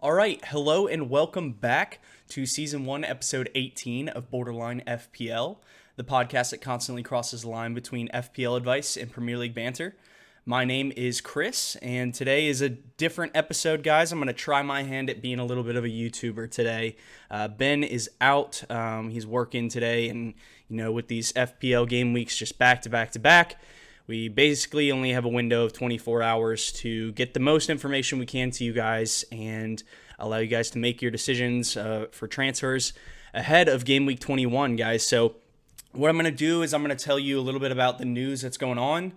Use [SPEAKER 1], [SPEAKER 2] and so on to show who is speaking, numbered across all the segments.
[SPEAKER 1] All right, hello and welcome back to Season 1, Episode 18 of Borderline FPL, the podcast that constantly crosses the line between FPL advice and Premier League banter. My name is Chris, and today is a different episode, guys. I'm going to try my hand at being a little bit of a YouTuber today. Ben is out. He's working today, and, with these FPL game weeks just back to back to back, we basically only have a window of 24 hours to get the most information we can to you guys and allow you guys to make your decisions for transfers ahead of Game Week 21, guys. So what I'm going to do is I'm going to tell you a little bit about the news that's going on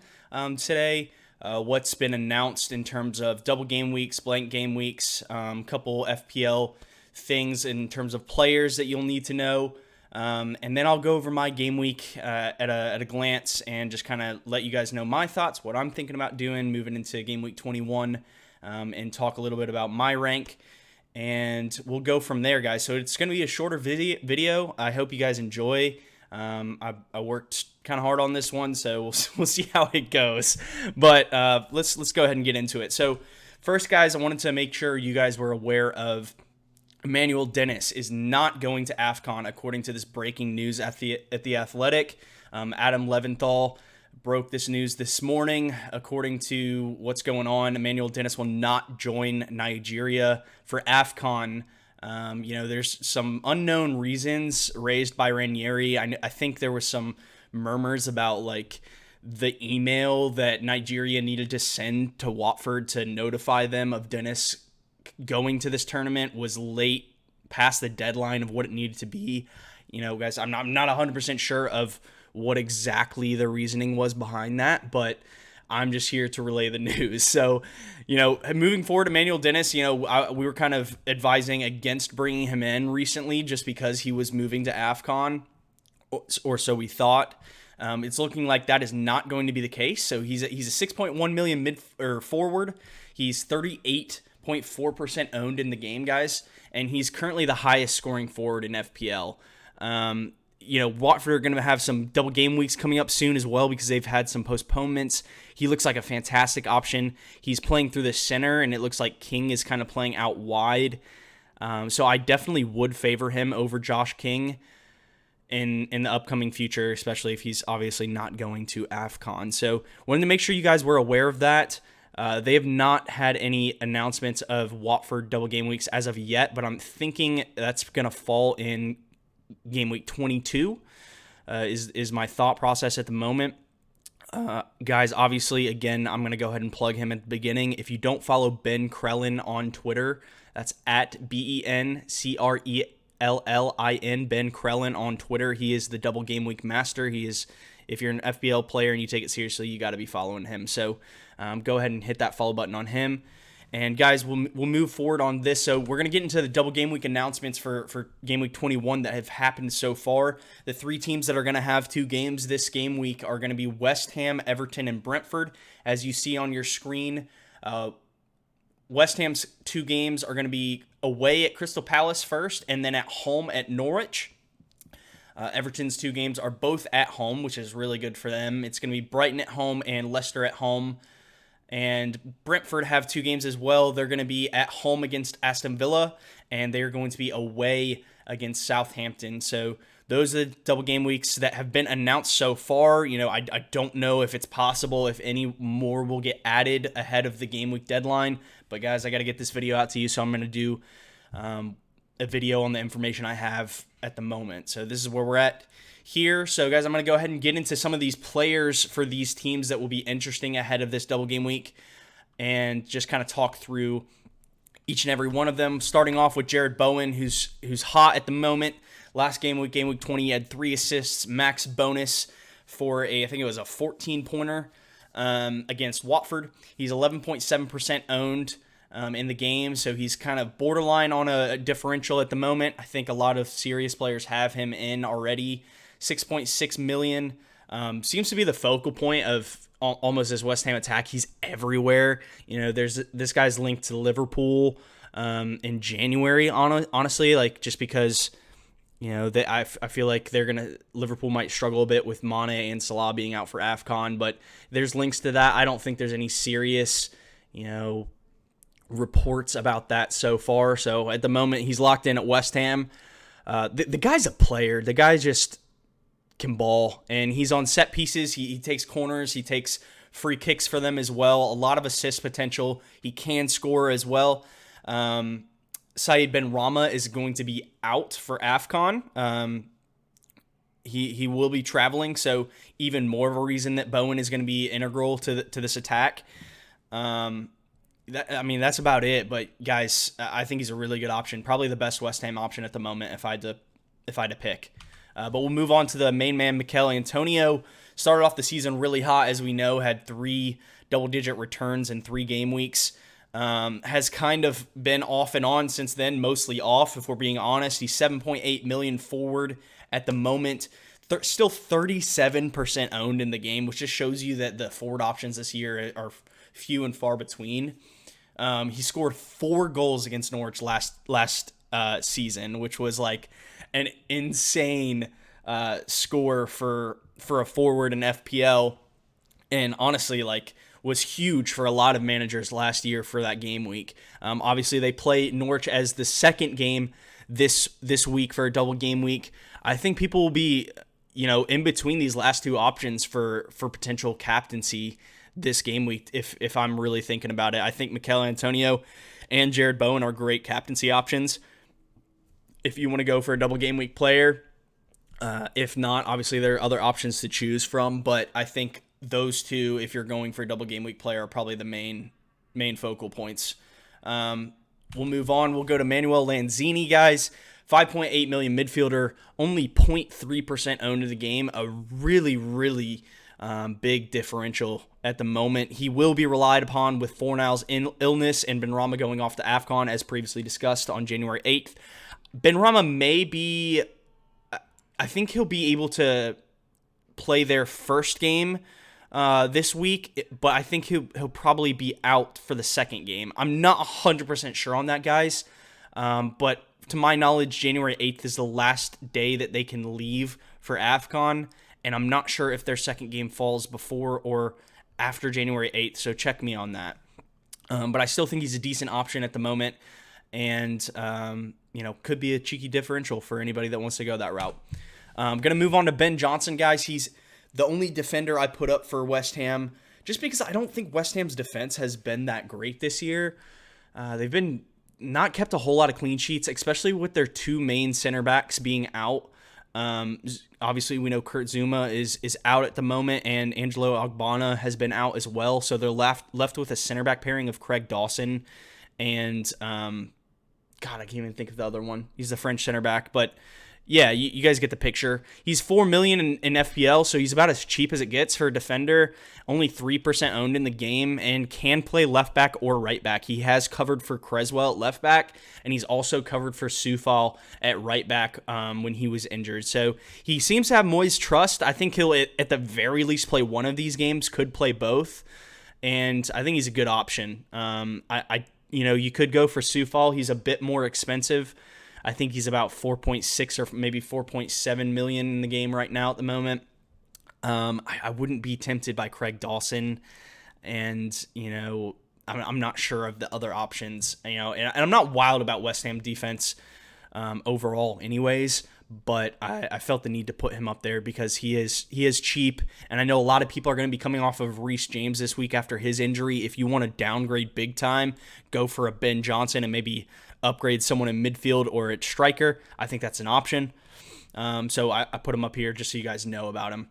[SPEAKER 1] today, what's been announced in terms of double game weeks, blank game weeks, couple FPL things in terms of players that you'll need to know. And then I'll go over my game week at a glance and just kind of let you guys know my thoughts, what I'm thinking about doing, moving into Game Week 21, and talk a little bit about my rank. And we'll go from there, guys. So it's going to be a shorter video. I hope you guys enjoy. I worked kind of hard on this one, so we'll see how it goes. But let's go ahead and get into it. So first, guys, I wanted to make sure you guys were aware of Emmanuel is not going to Afcon, according to this breaking news at the Athletic. Adam Leventhal broke this news this morning. According to what's going on, Emmanuel will not join Nigeria for Afcon. There's some unknown reasons raised by Ranieri. I think there was some murmurs about the email that Nigeria needed to send to Watford to notify them of Dennis going to this tournament was late past the deadline of what it needed to be. Guys, I'm not 100% sure of what exactly the reasoning was behind that, but I'm just here to relay the news. So, moving forward, Emmanuel we were kind of advising against bringing him in recently just because he was moving to Afcon, or so we thought. It's looking like that is not going to be the case. So he's a 6.1 million forward. He's 38.4% owned in the game, guys, and he's currently the highest scoring forward in FPL. Watford are going to have some double game weeks coming up soon as well because they've had some postponements. He looks like a fantastic option. He's playing through the center, and it looks like King is kind of playing out wide. So I definitely would favor him over Josh King in the upcoming future, especially if he's obviously not going to AFCON. So wanted to make sure you guys were aware of that. They have not had any announcements of Watford double game weeks as of yet, but I'm thinking that's going to fall in Game Week 22 is my thought process at the moment. Guys, obviously, again, I'm going to go ahead and plug him at the beginning. If you don't follow Ben Crellin on Twitter, that's at BenCrellin, Ben Crellin on Twitter. He is the double game week master. He is, if you're an FBL player and you take it seriously, you got to be following him. So go ahead and hit that follow button on him. And guys, we'll move forward on this. So we're going to get into the double game week announcements for Game Week 21 that have happened so far. The three teams that are going to have two games this game week are going to be West Ham, Everton, and Brentford. As you see on your screen, West Ham's two games are going to be away at Crystal Palace first and then at home at Norwich. Everton's two games are both at home, which is really good for them. It's going to be Brighton at home and Leicester at home. And Brentford have two games as well. They're going to be at home against Aston Villa, and they're going to be away against Southampton. So those are the double game weeks that have been announced so far. I don't know if it's possible if any more will get added ahead of the game week deadline. But guys, I got to get this video out to you, so I'm going to do a video on the information I have at the moment. So this is where we're at here. So guys, I'm going to go ahead and get into some of these players for these teams that will be interesting ahead of this double game week and just kind of talk through each and every one of them, starting off with Jared Bowen, who's hot at the moment. Last game week 20, he had 3 assists, max bonus for I think it was a 14-pointer against Watford. He's 11.7% owned in the game, so he's kind of borderline on a differential at the moment. I think a lot of serious players have him in already. 6.6 million. Seems to be the focal point of almost this West Ham attack. He's everywhere. There's this guy's linked to Liverpool in January, honestly, just because I feel like Liverpool might struggle a bit with Mane and Salah being out for AFCON, but there's links to that. I don't think there's any serious reports about that so far. So at the moment, he's locked in at West Ham. The guy's a player. The guy just can ball, and he's on set pieces. He takes corners. He takes free kicks for them as well. A lot of assist potential. He can score as well. Said Benrahma is going to be out for Afcon. He will be traveling, so even more of a reason that Bowen is going to be integral to this attack. That's about it. But guys, I think he's a really good option. Probably the best West Ham option at the moment if I had to pick. But we'll move on to the main man, Mikel Antonio. Started off the season really hot, as we know, had 3 double-digit returns in 3 game weeks. Has kind of been off and on since then, mostly off, if we're being honest. He's 7.8 million forward at the moment. Still 37% owned in the game, which just shows you that the forward options this year are few and far between. He scored 4 goals against Norwich last season, which was like an insane score for a forward in FPL, and honestly, like, was huge for a lot of managers last year for that game week. Obviously, they play Norwich as the second game this week for a double game week. I think people will be, in between these last 2 options for potential captaincy this game week, if I'm really thinking about it. I think Mikel Antonio and Jared Bowen are great captaincy options if you want to go for a double game week player. If not, obviously there are other options to choose from, but I think those 2, if you're going for a double game week player, are probably the main focal points. We'll move on. We'll go to Manuel Lanzini, guys. 5.8 million midfielder, only 0.3% owned in the game. A really, really big differential at the moment. He will be relied upon with Fornal's illness and Benrahma going off to Afcon, as previously discussed on January 8th. Benrahma may be, I think he'll be able to play their first game this week, but I think he'll probably be out for the second game. I'm not 100% sure on that, guys, but to my knowledge, January 8th is the last day that they can leave for Afcon, and I'm not sure if their second game falls before or after January 8th, so check me on that. But I still think he's a decent option at the moment, and could be a cheeky differential for anybody that wants to go that route. I'm going to move on to Ben Johnson, guys. He's the only defender I put up for West Ham, just because I don't think West Ham's defense has been that great this year. They've been not kept a whole lot of clean sheets, especially with their 2 main center backs being out. Obviously, we know Kurt Zouma is out at the moment, and Angelo Ogbonna has been out as well. So they're left with a center back pairing of Craig Dawson and I can't even think of the other one. He's the French center back, but yeah, you guys get the picture. He's $4 million in FPL, so he's about as cheap as it gets for a defender. Only 3% owned in the game, and can play left back or right back. He has covered for Creswell at left back, and he's also covered for Soufal at right back when he was injured. So he seems to have Moyes' trust. I think he'll at the very least play one of these games. Could play both, and I think he's a good option. You could go for Soufal. He's a bit more expensive. I think he's about 4.6 or maybe 4.7 million in the game right now at the moment. I wouldn't be tempted by Craig Dawson, and I'm not sure of the other options. And I'm not wild about West Ham defense overall, anyways. But I felt the need to put him up there because he is cheap, and I know a lot of people are going to be coming off of Reece James this week after his injury. If you want to downgrade big time, go for a Ben Johnson and maybe upgrade someone in midfield or at striker. I think that's an option. So I put him up here just so you guys know about him.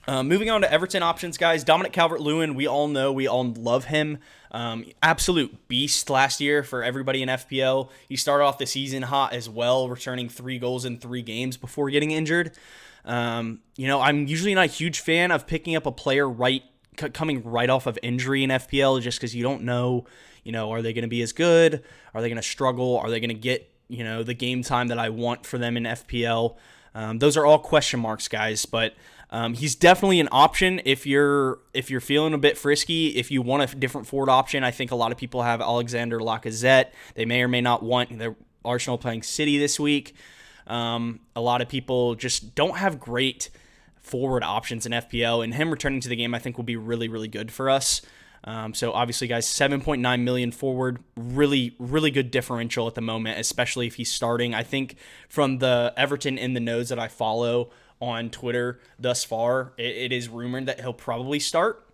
[SPEAKER 1] Moving on to Everton options, guys. Dominic Calvert-Lewin, we all love him. Absolute beast last year for everybody in FPL. He started off the season hot as well, returning 3 goals in 3 games before getting injured. I'm usually not a huge fan of picking up a player coming right off of injury in FPL, just because you don't know, are they going to be as good? Are they going to struggle? Are they going to get, the game time that I want for them in FPL? Those are all question marks, guys, but he's definitely an option if you're feeling a bit frisky. If you want a different forward option, I think a lot of people have Alexander Lacazette. They may or may not want their Arsenal playing City this week. A lot of people just don't have great forward options in FPL, and him returning to the game I think will be really, really good for us. So obviously, guys, 7.9 million forward, really, really good differential at the moment, especially if he's starting. I think from the Everton in the Nodes that I follow on Twitter thus far, it is rumored that he'll probably start.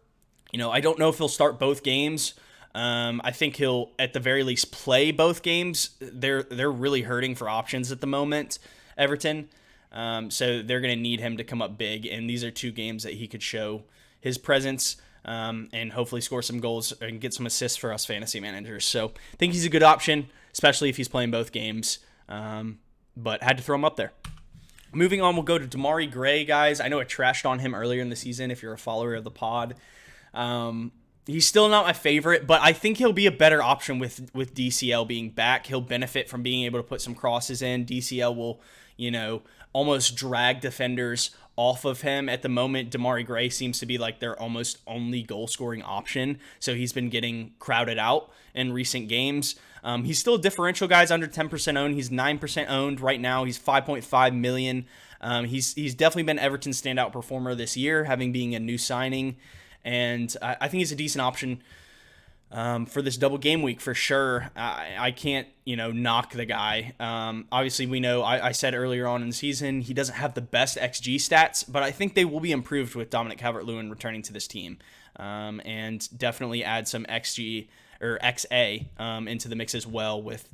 [SPEAKER 1] I don't know if he'll start both games. I think he'll, at the very least, play both games. They're really hurting for options at the moment, Everton. So they're going to need him to come up big, and these are two games that he could show his presence and hopefully score some goals and get some assists for us fantasy managers. So I think he's a good option, especially if he's playing both games, but had to throw him up there. Moving on, we'll go to Damari Gray, guys. I know I trashed on him earlier in the season if you're a follower of the pod. He's still not my favorite, but I think he'll be a better option with DCL being back. He'll benefit from being able to put some crosses in. DCL will, almost drag defenders off of him. At the moment, Damari Gray seems to be like their almost only goal-scoring option, so he's been getting crowded out in recent games. He's still a differential, guys, under 10% owned. He's 9% owned right now. He's 5.5 million. He's definitely been Everton's standout performer this year, having being a new signing. And I think he's a decent option for this double game week for sure. I can't, knock the guy. Obviously, we know I said earlier on in the season he doesn't have the best XG stats, but I think they will be improved with Dominic Calvert-Lewin returning to this team, and definitely add some XG or XA into the mix as well, with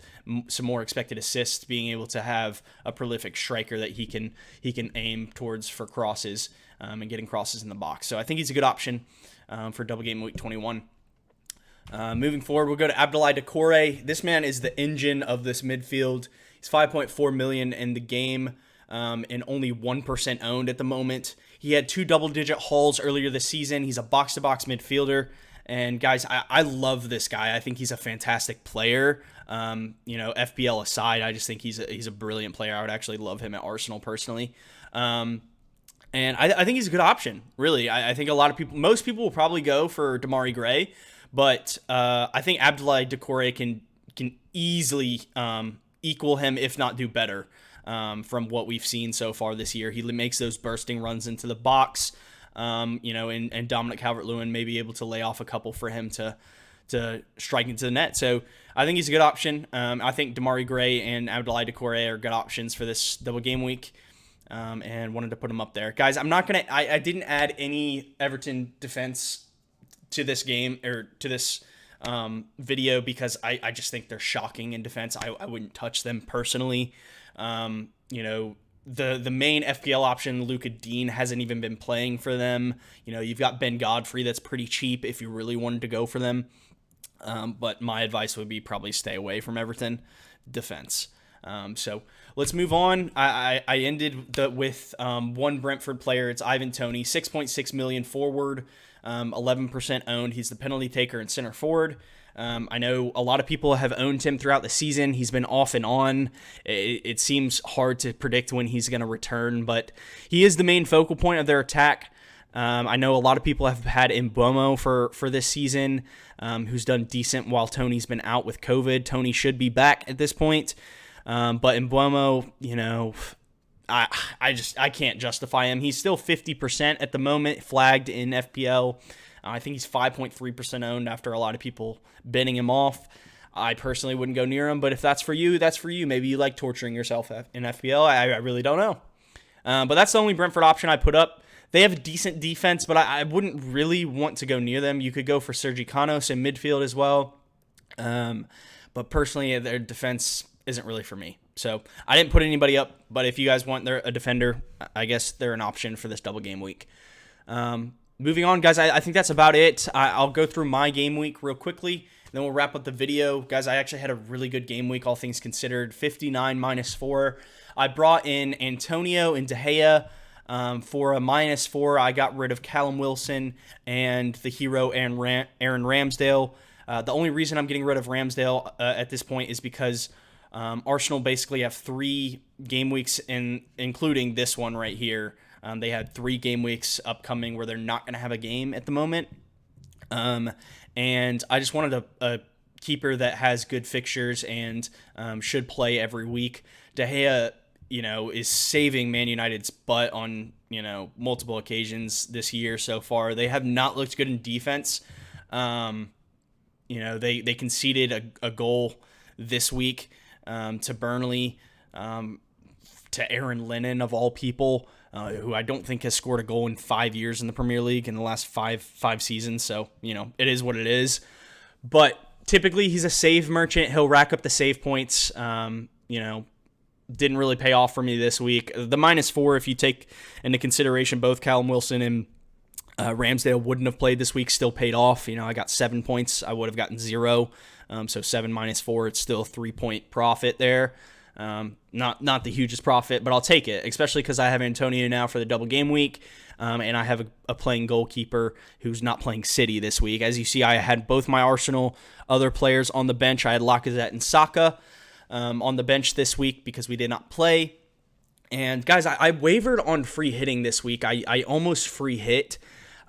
[SPEAKER 1] some more expected assists, being able to have a prolific striker that he can aim towards for crosses and getting crosses in the box. So I think he's a good option for double game week 21. Moving forward, we'll go to Abdullah De Kore. This man is the engine of this midfield. He's 5.4 million in the game and only 1% owned at the moment. He had 2 double-digit hauls earlier this season. He's a box-to-box midfielder. And guys, I love this guy. I think he's a fantastic player. FPL aside, I just think he's a brilliant player. I would actually love him at Arsenal personally. And I think he's a good option, really. I think most people will probably go for Damari Gray, but I think Abdullah De Kore can easily equal him, if not do better, from what we've seen so far this year. He makes those bursting runs into the box. And Dominic Calvert-Lewin may be able to lay off a couple for him to strike into the net. So I think he's a good option. I think Damari Gray and Abdullah De Kore are good options for this double game week, and wanted to put them up there. Guys, I didn't add any Everton defense to this game or to this video because I just think they're shocking in defense. I wouldn't touch them personally. The main FPL option, Luka Dean, hasn't even been playing for them. You've got Ben Godfrey that's pretty cheap if you really wanted to go for them. But my advice would be probably stay away from Everton defense. So let's move on. I ended with one Brentford player. It's Ivan Toney, 6.6 million forward, 11% owned. He's the penalty taker and center forward. I know a lot of people have owned him throughout the season. He's been off and on. It seems hard to predict when he's going to return, but he is the main focal point of their attack. I know a lot of people have had Mbeumo for this season, who's done decent while Tony's been out with COVID. Tony should be back at this point, but Mbeumo, I can't justify him. He's still 50% at the moment, flagged in FPL. I think he's 5.3% owned after a lot of people binning him off. I personally wouldn't go near him, but if that's for you, that's for you. Maybe you like torturing yourself in FPL. I really don't know. But that's the only Brentford option I put up. They have a decent defense, but I wouldn't really want to go near them. You could go for Sergi Canos in midfield as well. But personally, their defense isn't really for me. So I didn't put anybody up, but if you guys want a defender, I guess they're an option for this double game week. Moving on, guys, I think that's about it. I'll go through my game week real quickly, and then we'll wrap up the video. Guys, I actually had a really good game week, all things considered. 59 -4. I brought in Antonio and De Gea for a -4. I got rid of Callum Wilson and the hero Aaron Ramsdale. The only reason I'm getting rid of Ramsdale at this point is because Arsenal basically have 3 game weeks, including this one right here. They had 3 game weeks upcoming where they're not going to have a game at the moment. And I just wanted a keeper that has good fixtures and should play every week. De Gea, is saving Man United's butt on, multiple occasions this year so far. They have not looked good in defense. They conceded a goal this week to Burnley, to Aaron Lennon of all people, who I don't think has scored a goal in 5 years in the Premier League in the last five seasons. So, it is what it is. But typically he's a save merchant. He'll rack up the save points. Didn't really pay off for me this week. The -4, if you take into consideration both Callum Wilson and Ramsdale wouldn't have played this week, still paid off. I got 7 points. I would have gotten 0. So 7 -4, it's still a 3-point profit there. Not the hugest profit, but I'll take it, especially because I have Antonio now for the double game week, and I have a playing goalkeeper who's not playing City this week. As you see, I had both my Arsenal other players on the bench. I had Lacazette and Saka on the bench this week because we did not play. And guys, I wavered on free hitting this week. I almost free hit,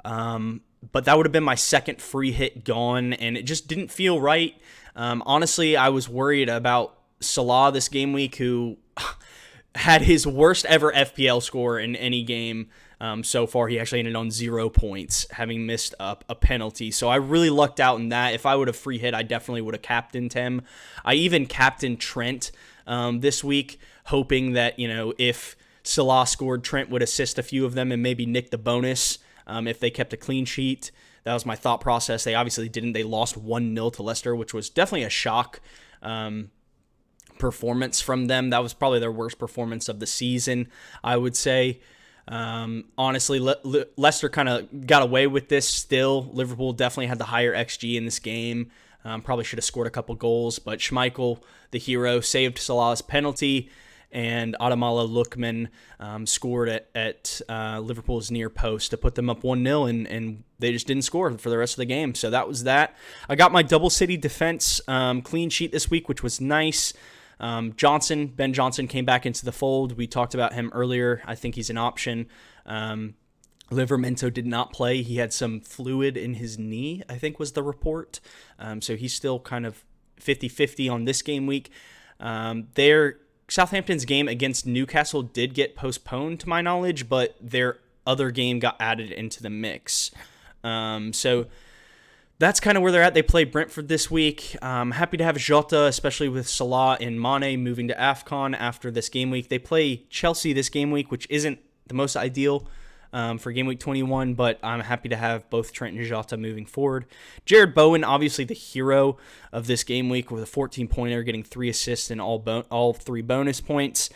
[SPEAKER 1] but that would have been my second free hit gone, and it just didn't feel right. Honestly, I was worried about Salah this game week, who had his worst ever FPL score in any game so far. He actually ended on 0 points, having missed up a penalty. So I really lucked out in that. If I would have free hit, I definitely would have captained him. I even captained Trent this week, hoping that, if Salah scored, Trent would assist a few of them and maybe nick the bonus if they kept a clean sheet. That was my thought process. They obviously didn't. They lost 1-0 to Leicester, which was definitely a shock performance from them. That was probably their worst performance of the season, I would say. Honestly, Leicester kind of got away with this still. Liverpool definitely had the higher XG in this game. Probably should have scored a couple goals, but Schmeichel, the hero, saved Salah's penalty, and Ademola Lookman scored at Liverpool's near post to put them up 1-0, and they just didn't score for the rest of the game. So that was that. I got my double City defense clean sheet this week, which was nice. Ben Johnson came back into the fold. We talked about him earlier. I think he's an option. Livramento did not play. He had some fluid in his knee, I think was the report. So he's still kind of 50-50 on this game week. Southampton's game against Newcastle did get postponed to my knowledge, but their other game got added into the mix. So that's kind of where they're at. They play Brentford this week. Happy to have Jota, especially with Salah and Mane moving to Afcon after this game week. They play Chelsea this game week, which isn't the most ideal for game week 21, but I'm happy to have both Trent and Jota moving forward. Jared Bowen, obviously the hero of this game week with a 14-pointer, getting 3 assists and all 3 bonus points.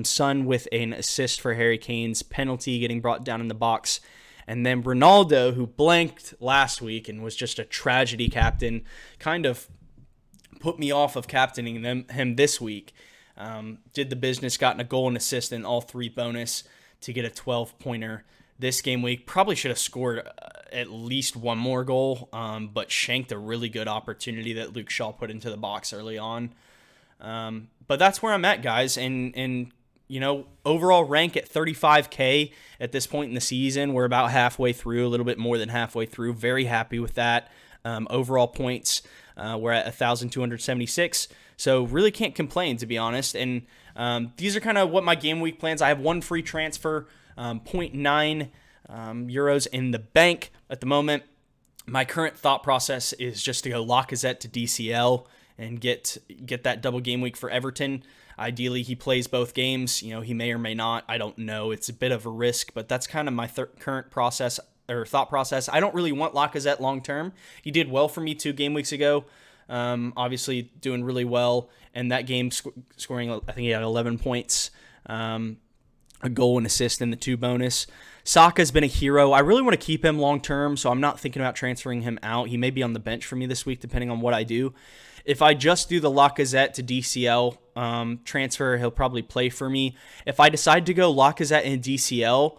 [SPEAKER 1] Son with an assist for Harry Kane's penalty, getting brought down in the box. And then Ronaldo, who blanked last week and was just a tragedy captain, kind of put me off of captaining him this week. Did the business, gotten a goal and assist and all 3 bonus to get a 12-pointer this game week. Probably should have scored at least one more goal, but shanked a really good opportunity that Luke Shaw put into the box early on. But that's where I'm at, guys. And overall rank at 35K at this point in the season. We're about halfway through, a little bit more than halfway through. Very happy with that. Overall points, we're at 1,276. So really can't complain, to be honest. And these are kind of what my game week plans. I have one free transfer, 0.9 euros in the bank at the moment. My current thought process is just to go Lacazette to DCL and get that double game week for Everton. Ideally, he plays both games. He may or may not. I don't know. It's a bit of a risk, but that's kind of my current process or thought process. I don't really want Lacazette long term. He did well for me 2 game weeks ago. Obviously doing really well. And that game scoring, I think he had 11 points, a goal and assist and the 2 bonus. Saka's been a hero. I really want to keep him long term, so I'm not thinking about transferring him out. He may be on the bench for me this week, depending on what I do. If I just do the Lacazette to DCL transfer, he'll probably play for me. If I decide to go Lacazette and DCL,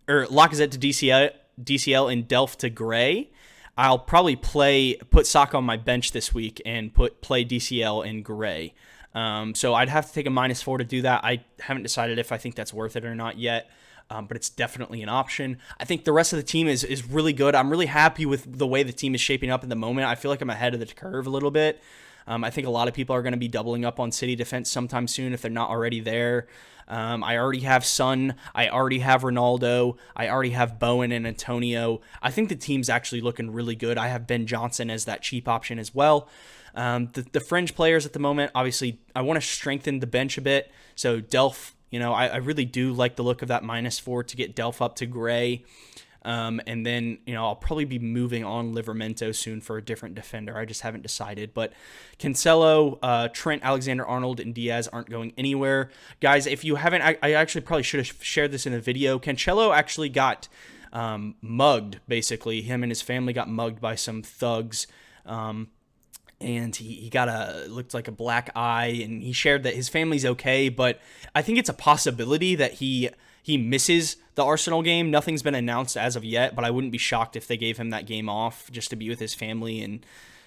[SPEAKER 1] or Lacazette to DCL and Delph to Gray, I'll probably put Saka on my bench this week and play DCL and Gray. So I'd have to take a -4 to do that. I haven't decided if I think that's worth it or not yet. But it's definitely an option. I think the rest of the team is really good. I'm really happy with the way the team is shaping up at the moment. I feel like I'm ahead of the curve a little bit. I think a lot of people are going to be doubling up on City defense sometime soon if they're not already there. I already have Son. I already have Ronaldo. I already have Bowen and Antonio. I think the team's actually looking really good. I have Ben Johnson as that cheap option as well. The fringe players at the moment, obviously, I want to strengthen the bench a bit. So Delph, I really do like the look of that -4 to get Delph up to Gray. And then, I'll probably be moving on Livramento soon for a different defender. I just haven't decided. But Cancelo, Trent, Alexander-Arnold, and Diaz aren't going anywhere. Guys, if you haven't, I actually probably should have shared this in a video. Cancelo actually got mugged, basically. Him and his family got mugged by some thugs. And he got looked like a black eye, and he shared that his family's okay, but I think it's a possibility that he misses the Arsenal game. Nothing's been announced as of yet, but I wouldn't be shocked if they gave him that game off just to be with his family and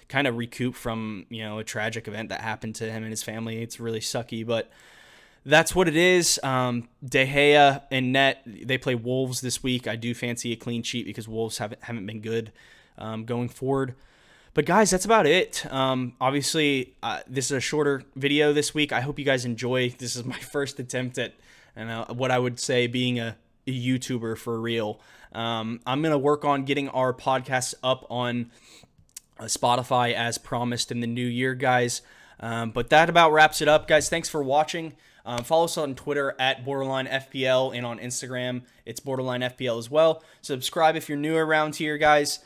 [SPEAKER 1] kind of recoup from, a tragic event that happened to him and his family. It's really sucky, but that's what it is. De Gea and net, they play Wolves this week. I do fancy a clean sheet because Wolves haven't been good going forward. But guys, that's about it. Obviously, this is a shorter video this week. I hope you guys enjoy. This is my first attempt at what I would say being a YouTuber for real. I'm going to work on getting our podcasts up on Spotify as promised in the new year, guys. But that about wraps it up, guys. Thanks for watching. Follow us on Twitter at BorderlineFPL, and on Instagram, it's BorderlineFPL as well. Subscribe if you're new around here, guys.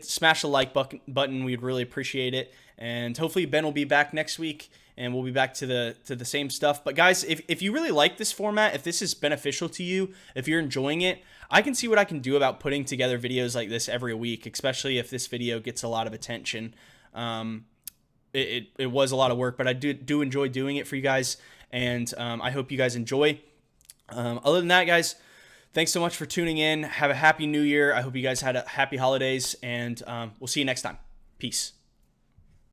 [SPEAKER 1] Smash the like button. We'd really appreciate it. And hopefully Ben will be back next week, and we'll be back to the same stuff. But guys, if you really like this format, if this is beneficial to you, if you're enjoying it, I can see what I can do about putting together videos like this every week, especially if this video gets a lot of attention. It was a lot of work, but I do enjoy doing it for you guys, and I hope you guys enjoy. Other than that, guys, thanks so much for tuning in. Have a happy new year. I hope you guys had a happy holidays, and we'll see you next time. Peace.